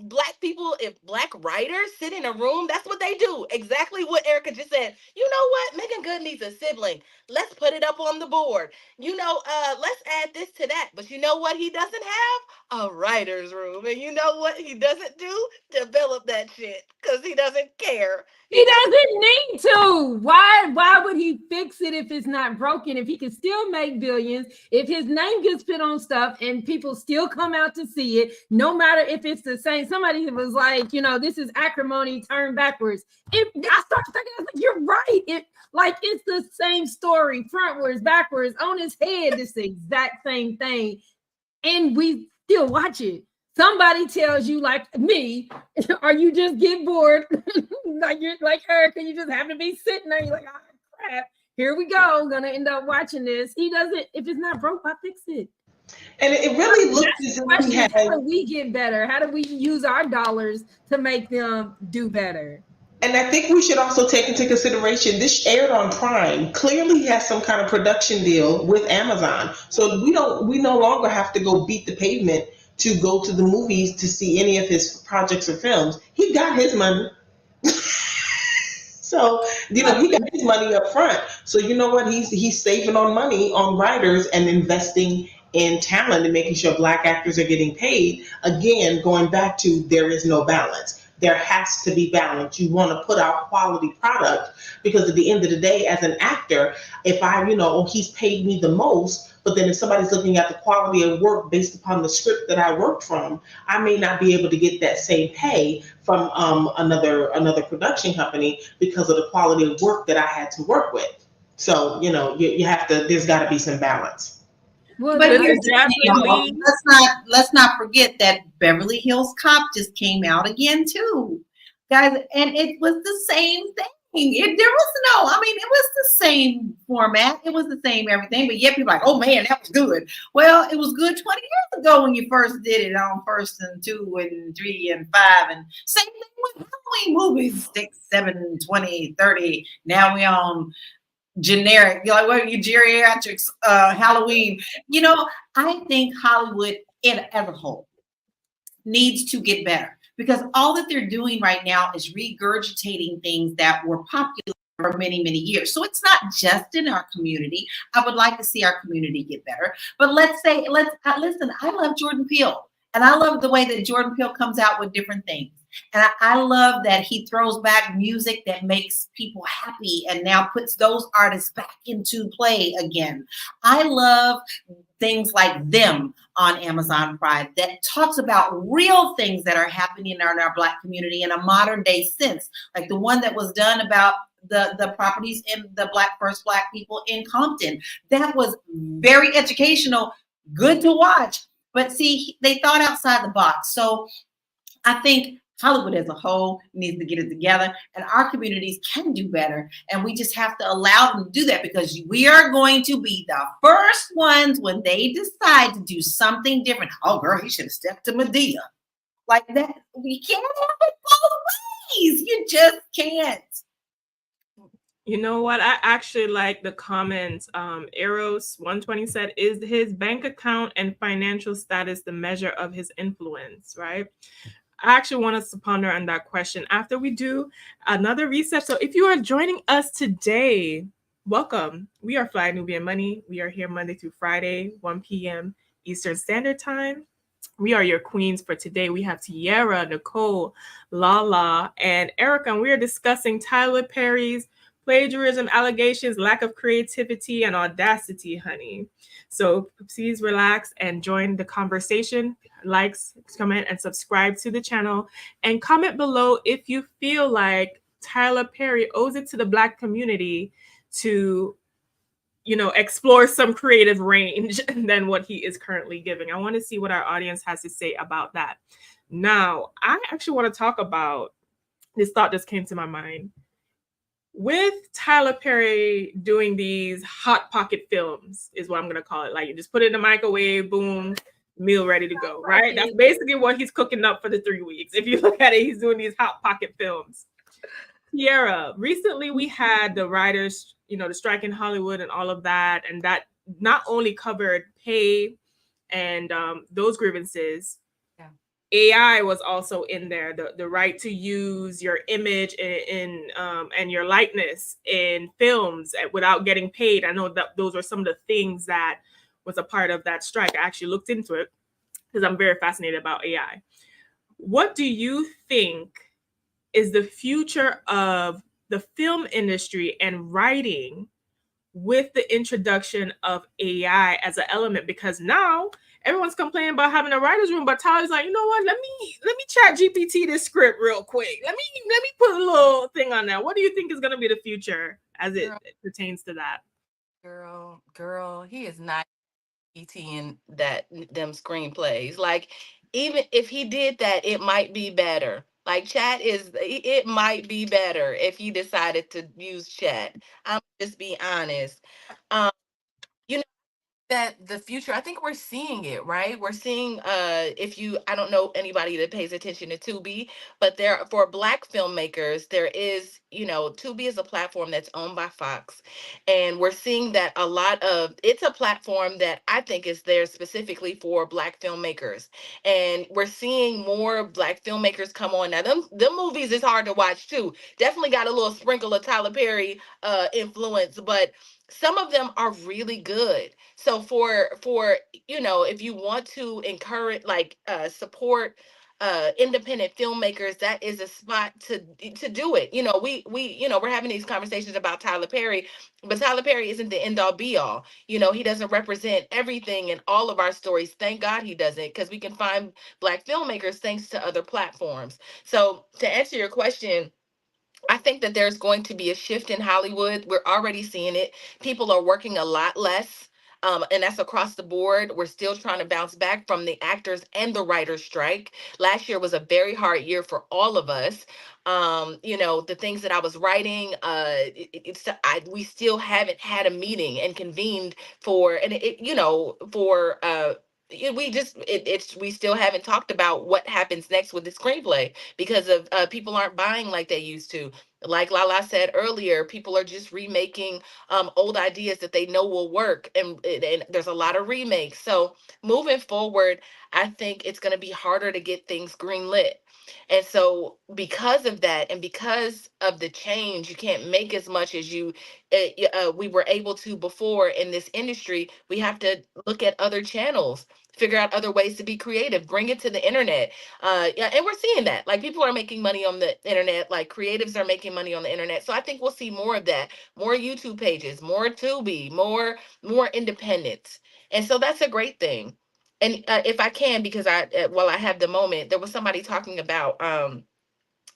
black writers sit in a room, that's what they do. Exactly what Erica just said. You know what? Megan Good needs a sibling. Let's put it up on the board. You know, let's add this to that. But you know what he doesn't have? A writer's room. And you know what he doesn't do? Develop that shit. Because he doesn't care. He doesn't need to. Why would he fix it if it's not broken? If he can still make billions, if his name gets put on stuff and people still come out to see it, no matter if it's the same. Somebody was like, you know, this is acrimony turned backwards. I started thinking, I was like, you're right. It's the same story, frontwards, backwards, on his head. It's the exact same thing. And we still watch it. Somebody tells you, like me, or you just get bored, like you're like Erica, you just have to be sitting there. You're like, oh crap, here we go. I'm gonna end up watching this. He doesn't. If it's not broke, I fix it. And it really looks as if he had. How do we get better? How do we use our dollars to make them do better? And I think we should also take into consideration this aired on Prime. Clearly, he has some kind of production deal with Amazon, so we no longer have to go beat the pavement to go to the movies to see any of his projects or films. He got his money. So, you know, he got his money up front. So, you know what? He's saving on money on writers and investing in talent and making sure Black actors are getting paid. Again, going back to there is no balance. there has to be balance. You want to put out quality product because at the end of the day, as an actor, if I, oh, he's paid me the most, but then if somebody's looking at the quality of work based upon the script that I worked from, I may not be able to get that same pay from another production company because of the quality of work that I had to work with. So, you have to, there's got to be some balance. Well, But This here's is the thing, y'all. definitely Let's not forget that Beverly Hills Cop just came out again too, guys, and it was the same thing. There was no, I mean, it was the same format. It was the same everything, but yet people are like, oh man, that was good. Well, it was good 20 years ago when you first did it on First and Two and Three and Five, and same thing with Halloween movies, 6, 7, 20, 30. Now we on generic, like what are you geriatrics, Halloween. I think Hollywood as a whole needs to get better because all that they're doing right now is regurgitating things that were popular for many, many years. So it's not just in our community. I would like to see our community get better. But listen, I love Jordan Peele. And I love the way that Jordan Peele comes out with different things. And I love that he throws back music that makes people happy and now puts those artists back into play again. I love things like Them on Amazon Prime that talks about real things that are happening in our Black community in a modern day sense, like the one that was done about the properties in the first Black people in Compton. That was very educational, good to watch. But see, they thought outside the box. So I think Hollywood as a whole needs to get it together, and our communities can do better. And we just have to allow them to do that because we are going to be the first ones when they decide to do something different. Oh, girl, he should have stepped to Medea. Like that. We can't have it both ways. You just can't. You know what? I actually like the comments. Eros 120 said, "Is his bank account and financial status the measure of his influence?" Right? I actually want us to ponder on that question after we do another reset. So if you are joining us today, welcome. We are Fly Nubian Money. We are here Monday through Friday, 1 p.m. Eastern Standard Time. We are your queens for today. We have Tierra, Nicole, Lala, and Erica, and we are discussing Tyler Perry's plagiarism allegations, lack of creativity, and audacity, honey. So please relax and join the conversation. Likes, comment, and subscribe to the channel. And comment below if you feel like Tyler Perry owes it to the Black community to, explore some creative range than what he is currently giving. I want to see what our audience has to say about that. Now, I actually want to talk about this thought just came to my mind. With Tyler Perry doing these hot pocket films, is what I'm going to call it. Like, you just put it in the microwave, boom, meal ready to go, right? That's basically what he's cooking up for the 3 weeks. If you look at it, he's doing these hot pocket films. Tierra, recently we had the writers, the strike in Hollywood and all of that. And that not only covered pay and those grievances, AI was also in there, the right to use your image and your likeness in films without getting paid. I know that those were some of the things that was a part of that strike. I actually looked into it because I'm very fascinated about AI. What do you think is the future of the film industry and writing with the introduction of AI as an element? Because now everyone's complaining about having a writer's room, but Tyler's like, you know what? Let me chat GPT this script real quick. Let me put a little thing on that. What do you think is going to be the future as it pertains to that? Girl, he is not ETing them screenplays. Like, even if he did that, it might be better. Like, it might be better if he decided to use chat. I'm just be honest. You know that the future, I think we're seeing it, right? We're seeing I don't know anybody that pays attention to Tubi, but for Black filmmakers, there is, Tubi is a platform that's owned by Fox, and we're seeing that it's a platform that I think is there specifically for Black filmmakers, and we're seeing more Black filmmakers come on. Now them movies is hard to watch too, definitely got a little sprinkle of Tyler Perry influence, but some of them are really good. So if you want to encourage, like, support independent filmmakers, that is a spot to do it. We're having these conversations about Tyler Perry, but Tyler Perry isn't the end all be all. He doesn't represent everything in all of our stories. Thank God he doesn't, because we can find Black filmmakers thanks to other platforms. So to answer your question, I think that there's going to be a shift in Hollywood. We're already seeing it. People are working a lot less. And that's across the board. We're still trying to bounce back from the actors and the writers' strike. Last year was a very hard year for all of us. The things that I was writing, we still haven't had a meeting and convened we still haven't talked about what happens next with the screenplay, because of people aren't buying like they used to. Like Lala said earlier, people are just remaking old ideas that they know will work, and there's a lot of remakes. So moving forward, I think it's going to be harder to get things greenlit. And so because of that, and because of the change, you can't make as much as we were able to before in this industry. We have to look at other channels, figure out other ways to be creative, bring it to the internet. Yeah, and we're seeing that. Like, people are making money on the internet, like creatives are making money on the internet. So I think we'll see more of that, more YouTube pages, more Tubi, more independence. And so that's a great thing. And if I can, because while I have the moment, there was somebody talking about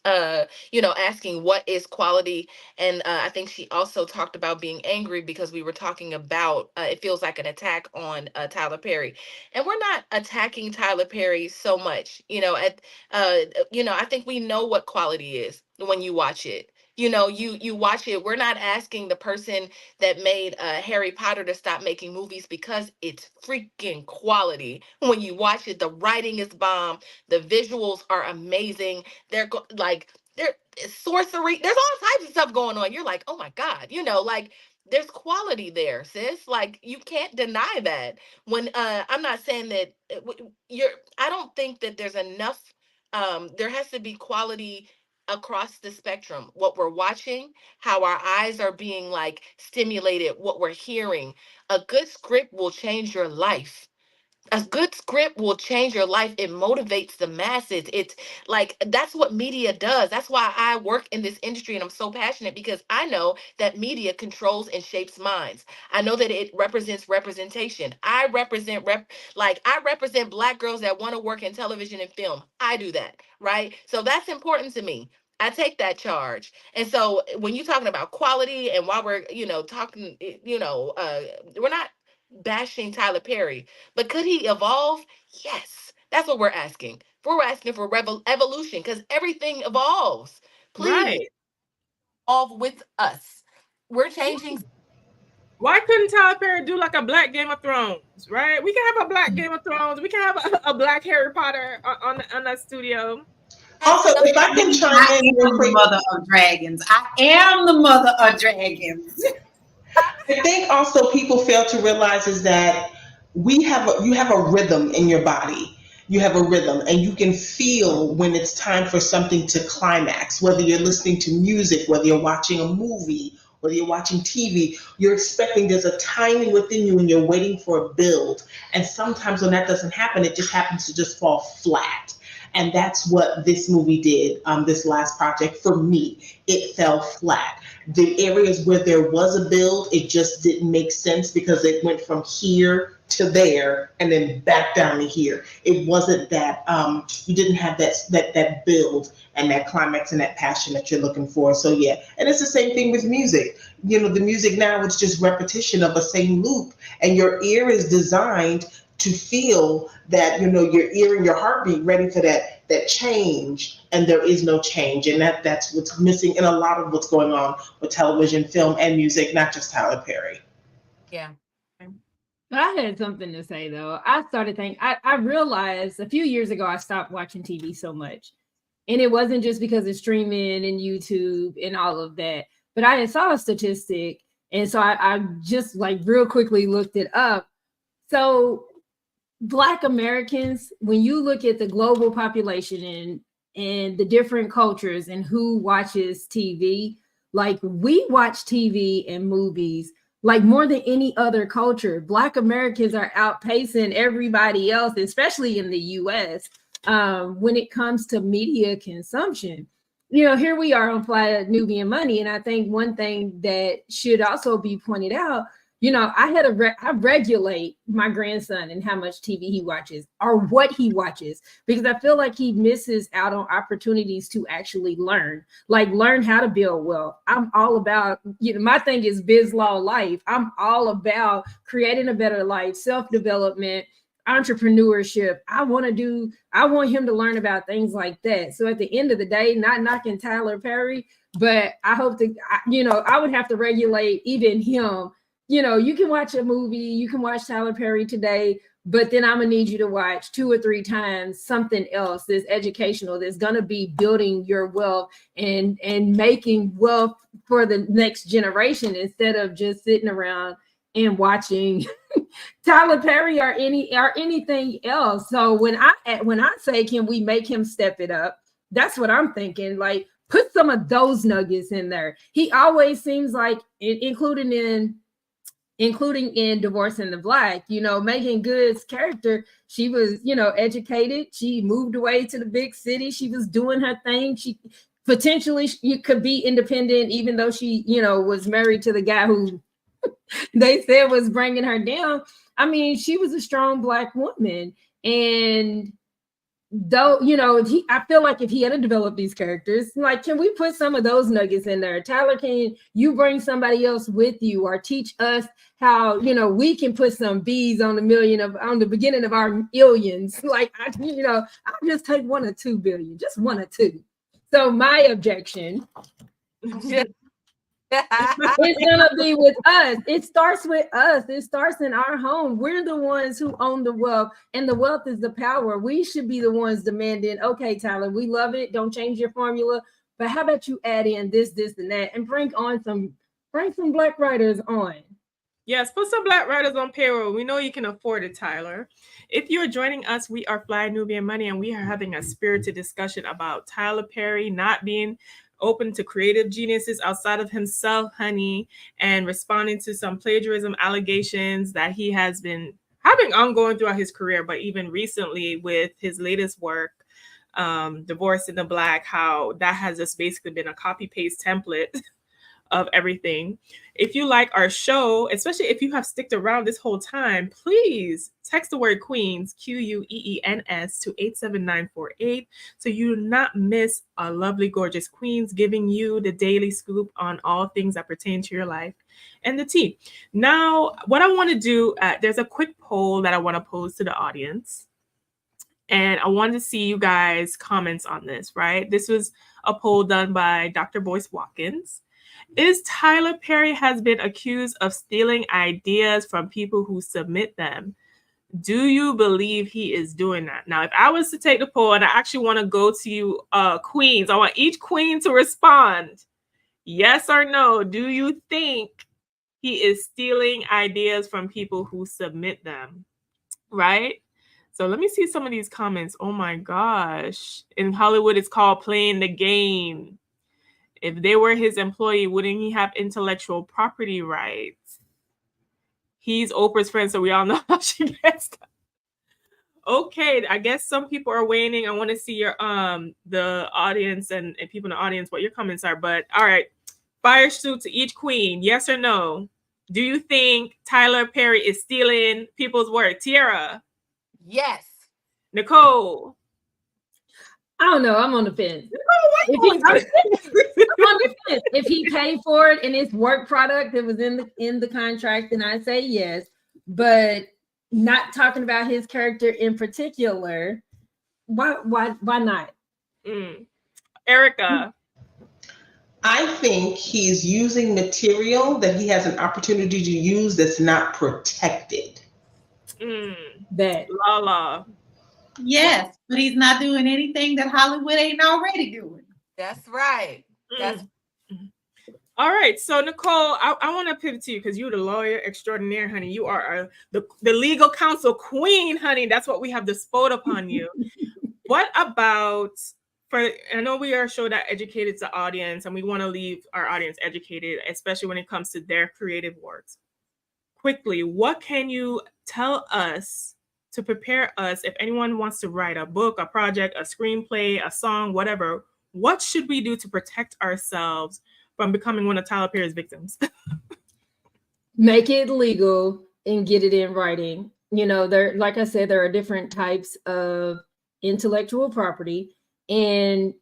asking what is quality. And I think she also talked about being angry because we were talking about it feels like an attack on Tyler Perry. And we're not attacking Tyler Perry so much. I think we know what quality is when you watch it. You watch it. We're not asking the person that made Harry Potter to stop making movies, because it's freaking quality. When you watch it, the writing is bomb, the visuals are amazing. They're sorcery. There's all types of stuff going on. You're like, oh my God, like, there's quality there, sis. Like, you can't deny that. When I'm not saying that I don't think that there's enough. There has to be quality across the spectrum. What we're watching, how our eyes are being like stimulated, what we're hearing. A good script will change your life. A good script will change your life. It motivates the masses. It's like, that's what media does. That's why I work in this industry and I'm so passionate, because I know that media controls and shapes minds. I know that it represents representation. I represent Black girls that want to work in television and film. I do that, right? So that's important to me. I take that charge. And so when you're talking about quality, and while we're, talking, we're not bashing Tyler Perry, but could he evolve? Yes. That's what we're asking. We're asking for evolution, because everything evolves. Please Right. evolve with us. We're changing. Why couldn't Tyler Perry do like a Black Game of Thrones? Right? We can have a Black Game of Thrones. We can have a Black Harry Potter on that studio. Also, if I can chime I in am real the quick. mother of dragons. I am the mother of dragons. I think also people fail to realize is that you have a rhythm in your body. You have a rhythm, and you can feel when it's time for something to climax. Whether you're listening to music, whether you're watching a movie, whether you're watching TV, you're expecting, there's a timing within you, and you're waiting for a build. And sometimes when that doesn't happen, it just happens to just fall flat. And that's what this movie did. This last project, for me, it fell flat. The areas where there was a build, it just didn't make sense, because it went from here to there and then back down to here. It wasn't that you didn't have that build and that climax and that passion that you're looking for. So yeah, and it's the same thing with music. The music now, it's just repetition of the same loop, and your ear is designed to feel that, your ear and your heartbeat ready for that change, and there is no change. And that's what's missing in a lot of what's going on with television, film, and music, not just Tyler Perry. Yeah. I had something to say though. I started thinking, I realized a few years ago I stopped watching TV so much. And it wasn't just because of streaming and YouTube and all of that, but I saw a statistic. And so I just like real quickly looked it up. So Black Americans, when you look at the global population and the different cultures and who watches TV, like, we watch TV and movies like more than any other culture. Black Americans are outpacing everybody else, especially in the US. when it comes to media consumption. Here we are on Fly Nubian Money, and I think one thing that should also be pointed out, I regulate my grandson and how much TV he watches or what he watches, because I feel like he misses out on opportunities to actually learn how to build wealth. I'm all about, my thing is biz law life. I'm all about creating a better life, self-development, entrepreneurship. I want him to learn about things like that. So at the end of the day, not knocking Tyler Perry, but I hope to, I would have to regulate even him. You can watch a movie, you can watch Tyler Perry today, but then I'm gonna need you to watch 2 or 3 times something else that's educational, that's gonna be building your wealth and making wealth for the next generation, instead of just sitting around and watching Tyler Perry or anything else. So when I say, can we make him step it up? That's what I'm thinking. Like, put some of those nuggets in there. He always seems like, including in Divorcing the Black, Megan Good's character, she was, educated. She moved away to the big city. She was doing her thing. She potentially could be independent, even though she, was married to the guy who they said was bringing her down. I mean, she was a strong Black woman. And though, I feel like if he had to develop these characters, like, can we put some of those nuggets in there? Tyler, can you bring somebody else with you, or teach us how, we can put some B's on the beginning of our millions? Like, I'll just take 1 or 2 billion, just 1 or 2. So my objection it's gonna be with us. It starts with us. It starts in our home. We're the ones who own the wealth, and the wealth is the power. We should be the ones demanding, okay, Tyler, we love it. Don't change your formula, but how about you add in this, and that, and bring some Black writers on. Yes, put some Black writers on payroll. We know you can afford it, Tyler. If you're joining us, we are Fly Nubian Money, and we are having a spirited discussion about Tyler Perry not being open to creative geniuses outside of himself, honey, and responding to some plagiarism allegations that he has been having ongoing throughout his career, but even recently with his latest work, Divorcing the Black, how that has just basically been a copy-paste template of everything. If you like our show, especially if you have sticked around this whole time, please text the word Queens, Queens, to 87948, so you do not miss our lovely, gorgeous queens giving you the daily scoop on all things that pertain to your life and the tea. Now, what I want to do, there's a quick poll that I want to pose to the audience. And I wanted to see you guys' comments on this, right? This was a poll done by Dr. Boyce Watkins. Is Tyler Perry has been accused of stealing ideas from people who submit them? Do you believe he is doing that? Now, if I was to take the poll, and I actually want to go to you, queens, I want each queen to respond. Yes or no? Do you think he is stealing ideas from people who submit them? Right? So let me see some of these comments. Oh my gosh. In Hollywood, it's called playing the game. If they were his employee, wouldn't he have intellectual property rights? He's Oprah's friend, so we all know how she gets that. Okay, I guess some people are waning. I want to see your the audience and people in the audience what your comments are. But all right, fire shoot to each queen. Yes or no? Do you think Tyler Perry is stealing people's work? Tiara? Yes. Nicole? I don't know. I'm on the fence. I'm on the fence. If he paid for it and it's work product that was in the contract, then I say yes. But not talking about his character in particular, why not? Erica? I think he's using material that he has an opportunity to use that's not protected. That Lala. Yes, but he's not doing anything that Hollywood ain't already doing. That's right. That's all right. So Nicole, I want to pivot to you because you're the lawyer extraordinaire, honey. You are the legal counsel queen, honey. That's what we have bestowed upon you. What about, I know we are a show that educated the audience, and we want to leave our audience educated, especially when it comes to their creative works. Quickly, what can you tell us to prepare us if anyone wants to write a book, a project, a screenplay, a song, whatever? What should we do to protect ourselves from becoming one of Tyler Perry's victims? Make it legal and get it in writing. You know, there, like I said, there are different types of intellectual property. And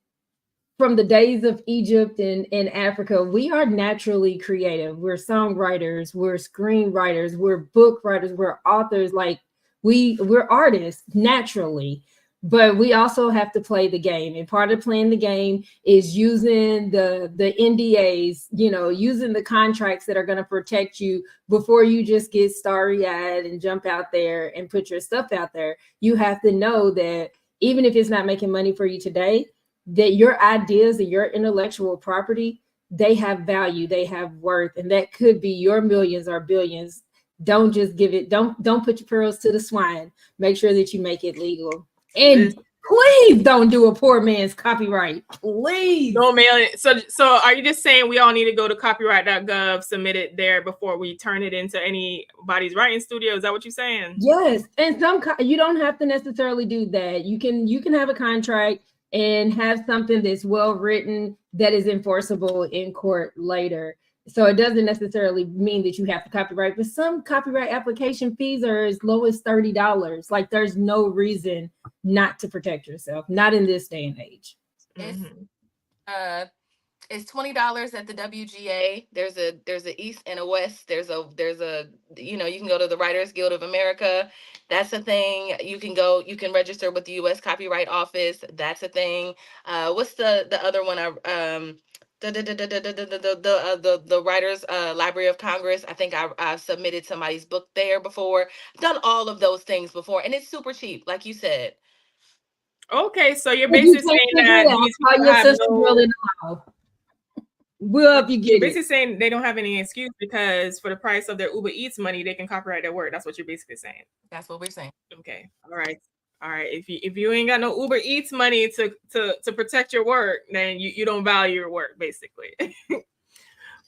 from the days of Egypt and Africa, we are naturally creative. We're songwriters, we're screenwriters, we're book writers, we're authors. Like we're artists naturally, but we also have to play the game. And part of playing the game is using the NDAs, you know, using the contracts that are going to protect you before you just get starry-eyed and jump out there and put your stuff out there. You have to know that even if it's not making money for you today, that your ideas and your intellectual property, they have value, they have worth, and that could be your millions or billions. Don't just give it, don't put your pearls to the swine. Make sure that you make it legal. And please don't do a poor man's copyright. Please. Don't mail it. So are you just saying we all need to go to copyright.gov, submit it there before we turn it into anybody's writing studio? Is that what you're saying? Yes. And you don't have to necessarily do that. You can have a contract and have something that's well written that is enforceable in court later. So it doesn't necessarily mean that you have to copyright, but some copyright application fees are as low as $30. Like there's no reason not to protect yourself, not in this day and age. It's $20 at the WGA. There's a East and a West. There's a you know, you can go to the Writers Guild of America. That's a thing. You can register with the U.S. Copyright Office. That's a thing. What's the other one? The Writers Library of Congress. I think I've submitted somebody's book there before. Done all of those things before, and it's super cheap, like you said. Okay, so you're basically saying that these people have no. Well, you're basically saying they don't have any excuse because for the price of their Uber Eats money, they can copyright their work. That's what you're basically saying. That's what we're saying. Okay. All right. If you ain't got no Uber Eats money to protect your work, then you don't value your work, basically.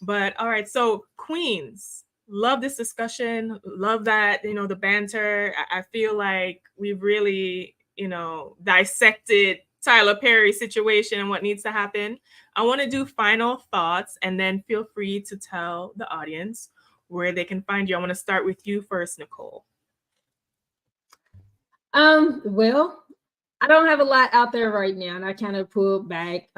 But all right. So Queens, love this discussion. Love that, you know, the banter. I feel like we've really, you know, dissected Tyler Perry situation and what needs to happen. I want to do final thoughts and then feel free to tell the audience where they can find you. I want to start with you first, Nicole. Well, I don't have a lot out there right now, and I kind of pulled back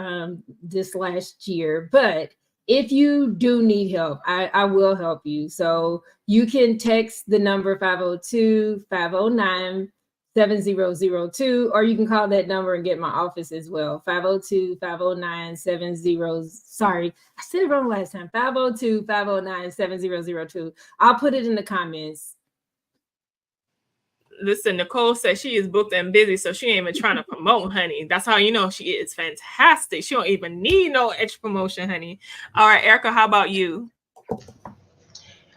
this last year, but if you do need help, I will help you. So you can text the number 502-509-7002, or you can call that number and get my office as well. 502-509-70. Sorry, I said it wrong last time. 502-509-7002. I'll put it in the comments. Listen, Nicole says she is booked and busy, so she ain't even trying to promote, honey. That's how you know she is fantastic. She don't even need no extra promotion, honey. All right, Erica, how about you?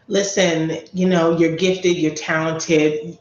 Listen, you know, you're gifted, you're talented.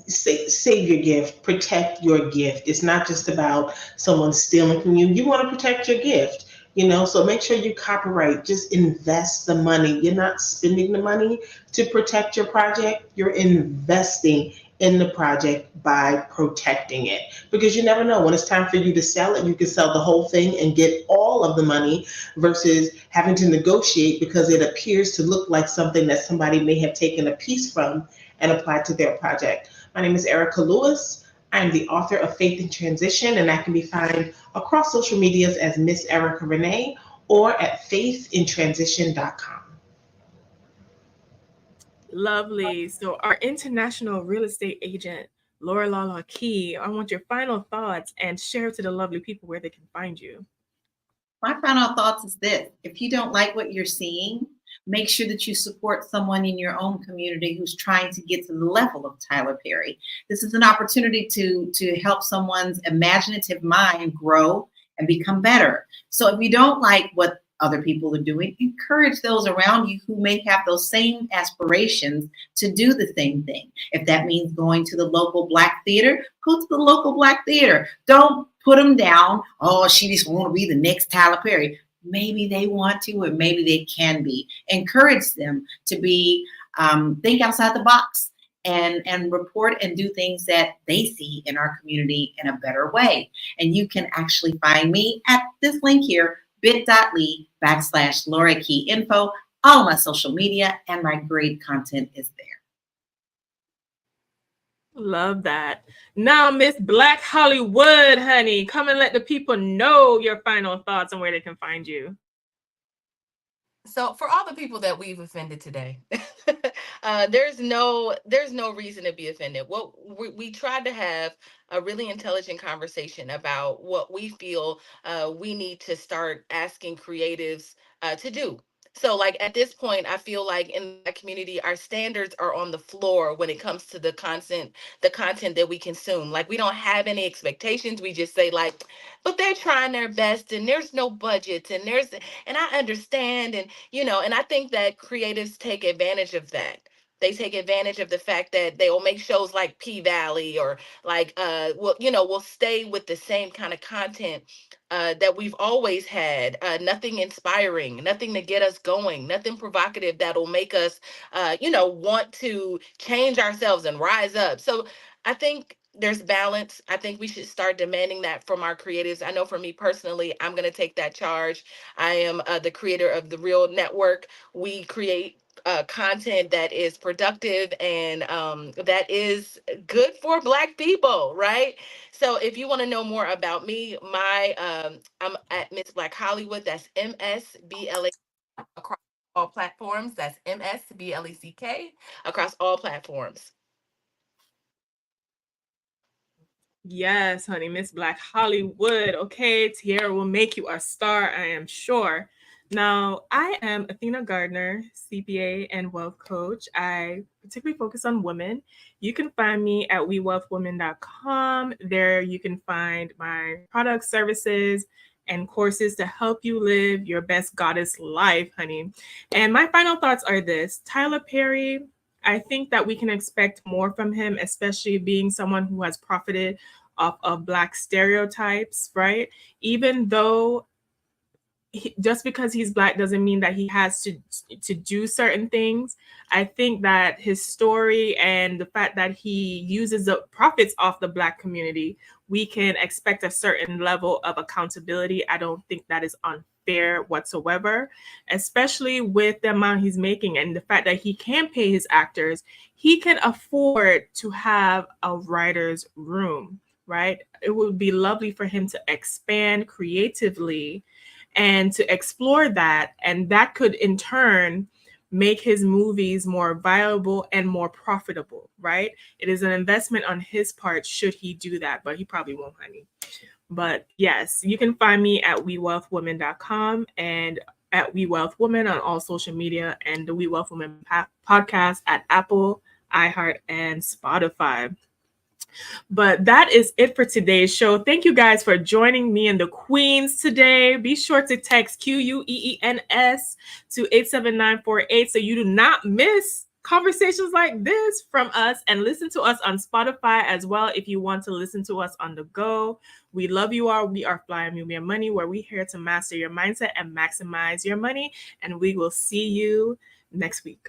Save your gift, protect your gift. It's not just about someone stealing from you. You want to protect your gift, you know, so make sure you copyright. Just invest the money. You're not spending the money to protect your project. You're investing in the project by protecting it, because you never know when it's time for you to sell it. You can sell the whole thing and get all of the money versus having to negotiate because it appears to look like something that somebody may have taken a piece from and applied to their project. My name is Erica Lewis. I'm the author of Faith in Transition, and I can be found across social medias as Miss Erica Renee or at faithintransition.com. Lovely. So our international real estate agent, Laura Lala Key, I want your final thoughts and share to the lovely people where they can find you. My final thoughts is this: if you don't like what you're seeing, make sure that you support someone in your own community who's trying to get to the level of Tyler Perry. This is an opportunity to help someone's imaginative mind grow and become better. So if you don't like what other people are doing, encourage those around you who may have those same aspirations to do the same thing. If that means going to the local Black theater, go to the local Black theater. Don't put them down. Oh, she just want to be the next Tyler Perry. Maybe they want to, or maybe they can be. Encourage them to be, think outside the box and report and do things that they see in our community in a better way. And you can actually find me at this link here, bit.ly/Laura Key Info. All my social media and my great content is there. Love that. Now, Miss Black Hollywood, honey, come and let the people know your final thoughts and where they can find you. So for all the people that we've offended today, there's no reason to be offended. Well, we tried to have a really intelligent conversation about what we feel we need to start asking creatives to do. So like at this point, I feel like in the community, our standards are on the floor when it comes to the content that we consume. Like we don't have any expectations. We just say like, but they're trying their best and there's no budgets and I understand. And and I think that creatives take advantage of that. They take advantage of the fact that they will make shows like P Valley or like we'll stay with the same kind of content that we've always had. Nothing inspiring, nothing to get us going, nothing provocative that'll make us want to change ourselves and rise up. So I think there's balance. I think we should start demanding that from our creatives. I know for me personally, I'm going to take that charge. I am the creator of the Real Network. We create content that is productive and that is good for Black people, right? So if you want to know more about me, I'm at Miss Black Hollywood. That's MSBLA across all platforms. That's MSBLECK across all platforms. Yes, honey, Miss Black Hollywood. Okay, Tiara will make you a star, I am sure. Now, I am Athena Gardner, CPA and wealth coach. I particularly focus on women. You can find me at wewealthwomen.com. There you can find my products, services, and courses to help you live your best goddess life, honey. And my final thoughts are this: Tyler Perry, I think that we can expect more from him, especially being someone who has profited off of Black stereotypes, right? Even though just because he's Black doesn't mean that he has to do certain things. I think that his story and the fact that he uses the profits off the Black community, we can expect a certain level of accountability. I don't think that is unfair whatsoever, especially with the amount he's making and the fact that he can pay his actors. He can afford to have a writer's room, right? It would be lovely for him to expand creatively and to explore that. And that could in turn make his movies more viable and more profitable, right? It is an investment on his part should he do that, but he probably won't, honey. But yes, you can find me at wewealthwomen.com and at We Wealth Women on all social media, and the We Wealth Women podcast at Apple, iHeart, and Spotify. But that is it for today's show. Thank you guys for joining me and the Queens today. Be sure to text QUEENS to 87948 so you do not miss conversations like this from us, and listen to us on Spotify as well if you want to listen to us on the go. We love you all. We are Fly Move Your Money, where we're here to master your mindset and maximize your money. And we will see you next week.